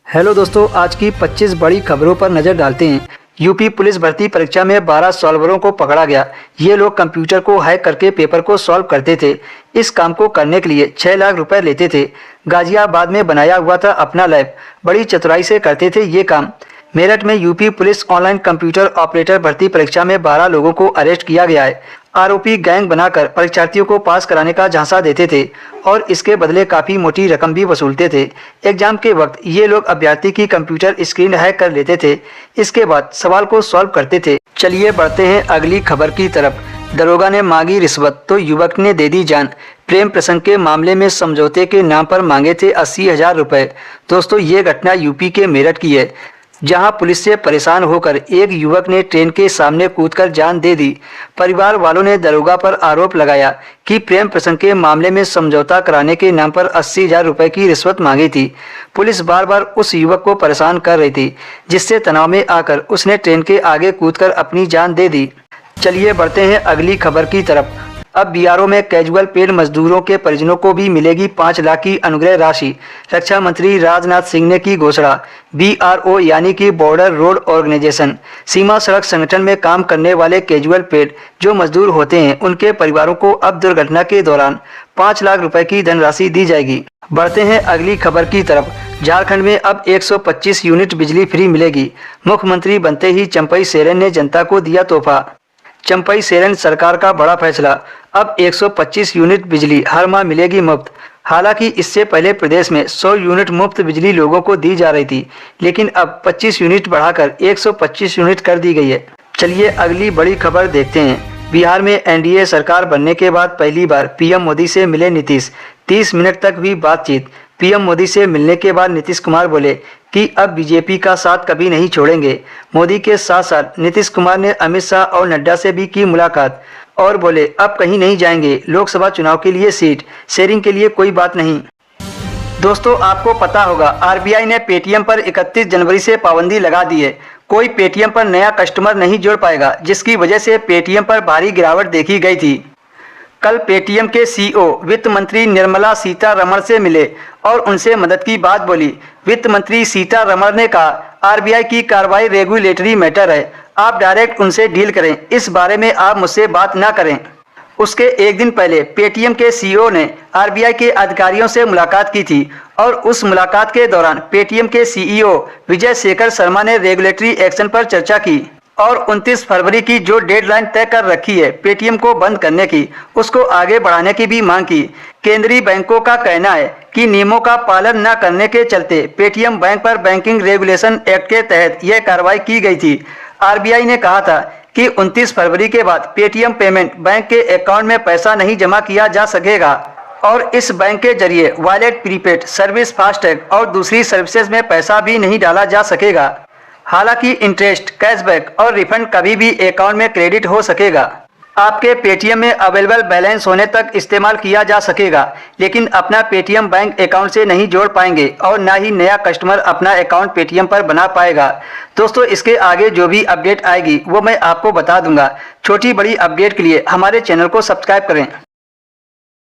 Hello दोस्तों, आज की 25 बड़ी खबरों पर नजर डालते हैं। यूपी पुलिस भर्ती परीक्षा में 12 सॉल्वरों को पकड़ा गया। ये लोग कंप्यूटर को हैक करके पेपर को सॉल्व करते थे। इस काम को करने के लिए 6 लाख रुपए लेते थे। गाजियाबाद में बनाया हुआ था अपना लैब। बड़ी चतुराई से करते थे ये काम। मेरठ में UP police online computer operator भर्ती परीक्षा में 12 लोगों को अरेस्ट किया गया है। आरोपी गैंग बनाकर परीक्षार्थियों को पास कराने का झांसा देते थे और इसके बदले काफी मोटी रकम भी वसूलते थे। एग्जाम के वक्त ये लोग अभ्यर्थी की कंप्यूटर स्क्रीन हैक कर लेते थे। इसके बाद सवाल को सॉल्व करते थे। चलिए बढ़ते हैं अगली खबर की तरफ। दरोगा ने मांगी रिश्वत तो युवक ने दे दी जान। प्रेम प्रसंग के मामले में समझौते के नाम पर मांगे थे 80,000 रुपए। दोस्तों, ये घटना यूपी के मेरठ की है, जहां पुलिस से परेशान होकर एक युवक ने ट्रेन के सामने कूदकर जान दे दी। परिवार वालों ने दरोगा पर आरोप लगाया कि प्रेम प्रसंग के मामले में समझौता कराने के नाम पर 80,000 रुपए की रिश्वत मांगी थी। पुलिस बार बार उस युवक को परेशान कर रही थी, जिससे तनाव में आकर उसने ट्रेन के आगे कूदकर अपनी जान दे दी। चलिए बढ़ते हैं अगली खबर की तरफ। अब बीआरओ में कैजुअल पेड मजदूरों के परिजनों को भी मिलेगी 5 लाख की अनुग्रह राशि। रक्षा मंत्री राजनाथ सिंह ने की घोषणा। बीआरओ यानी कि बॉर्डर रोड ऑर्गेनाइजेशन, सीमा सड़क संगठन में काम करने वाले कैजुअल पेड जो मजदूर होते हैं, उनके परिवारों को अब दुर्घटना के दौरान 5 लाख रुपए की धनराशि दी जाएगी। बढ़ते हैं अगली खबर की तरफ। झारखंड में अब 125 यूनिट बिजली फ्री मिलेगी। मुख्यमंत्री बनते ही चंपई सोरेन ने जनता को दिया तोहफा। चंपई सोरेन सरकार का बड़ा फैसला। अब 125 यूनिट बिजली हर माह मिलेगी मुफ्त। हालांकि इससे पहले प्रदेश में 100 यूनिट मुफ्त बिजली लोगों को दी जा रही थी, लेकिन अब 25 यूनिट बढ़ाकर 125 यूनिट कर दी गई है। चलिए अगली बड़ी खबर देखते हैं। बिहार में एनडीए सरकार बनने के बाद पहली बार पीएम मोदी से मिले नीतीश। 30 मिनट तक हुई बातचीत। पीएम मोदी से मिलने के बाद नीतीश कुमार बोले कि अब बीजेपी का साथ कभी नहीं छोड़ेंगे। मोदी के साथ साथ नीतीश कुमार ने अमित शाह और नड्डा से भी की मुलाकात और बोले अब कहीं नहीं जाएंगे। लोकसभा चुनाव के लिए सीट शेयरिंग के लिए कोई बात नहीं। दोस्तों, आपको पता होगा आरबीआई ने पेटीएम पर 31 जनवरी से पाबंदी लगा दी है। कोई पेटीएम पर नया कस्टमर नहीं जोड़ पाएगा, जिसकी वजह से पेटीएम पर भारी गिरावट देखी गई थी। कल पेटीएम के सीईओ वित्त मंत्री निर्मला सीतारमण से मिले और उनसे मदद की बात बोली। वित्त मंत्री सीतारमण ने कहा, आरबीआई की कार्रवाई रेगुलेटरी मैटर है, आप डायरेक्ट उनसे डील करें, इस बारे में आप मुझसे बात ना करें। उसके एक दिन पहले पेटीएम के सीईओ ने आरबीआई के अधिकारियों से मुलाकात की थी और उस मुलाकात के दौरान पेटीएम के सीईओ विजय शेखर शर्मा ने रेगुलेटरी एक्शन पर चर्चा की और 29 फरवरी की जो डेडलाइन तय कर रखी है पेटीएम को बंद करने की, उसको आगे बढ़ाने की भी मांग की। केंद्रीय बैंकों का कहना है कि नियमों का पालन न करने के चलते पेटीएम बैंक पर बैंकिंग रेगुलेशन एक्ट के तहत यह कार्रवाई की गई थी। आरबीआई ने कहा था कि 29 फरवरी के बाद पेटीएम पेमेंट बैंक के अकाउंट में पैसा नहीं जमा किया जा सकेगा और इस बैंक के जरिए वॉलेट, प्रीपेड सर्विस, फास्टैग और दूसरी सर्विसेज में पैसा भी नहीं डाला जा सकेगा। हालांकि इंटरेस्ट, कैशबैक और रिफंड कभी भी अकाउंट में क्रेडिट हो सकेगा। आपके पेटीएम में अवेलेबल बैलेंस होने तक इस्तेमाल किया जा सकेगा, लेकिन अपना पेटीएम बैंक अकाउंट से नहीं जोड़ पाएंगे और ना ही नया कस्टमर अपना अकाउंट पेटीएम पर बना पाएगा। दोस्तों, इसके आगे जो भी अपडेट आएगी वो मैं आपको बता दूंगा। छोटी बड़ी अपडेट के लिए हमारे चैनल को सब्सक्राइब करें।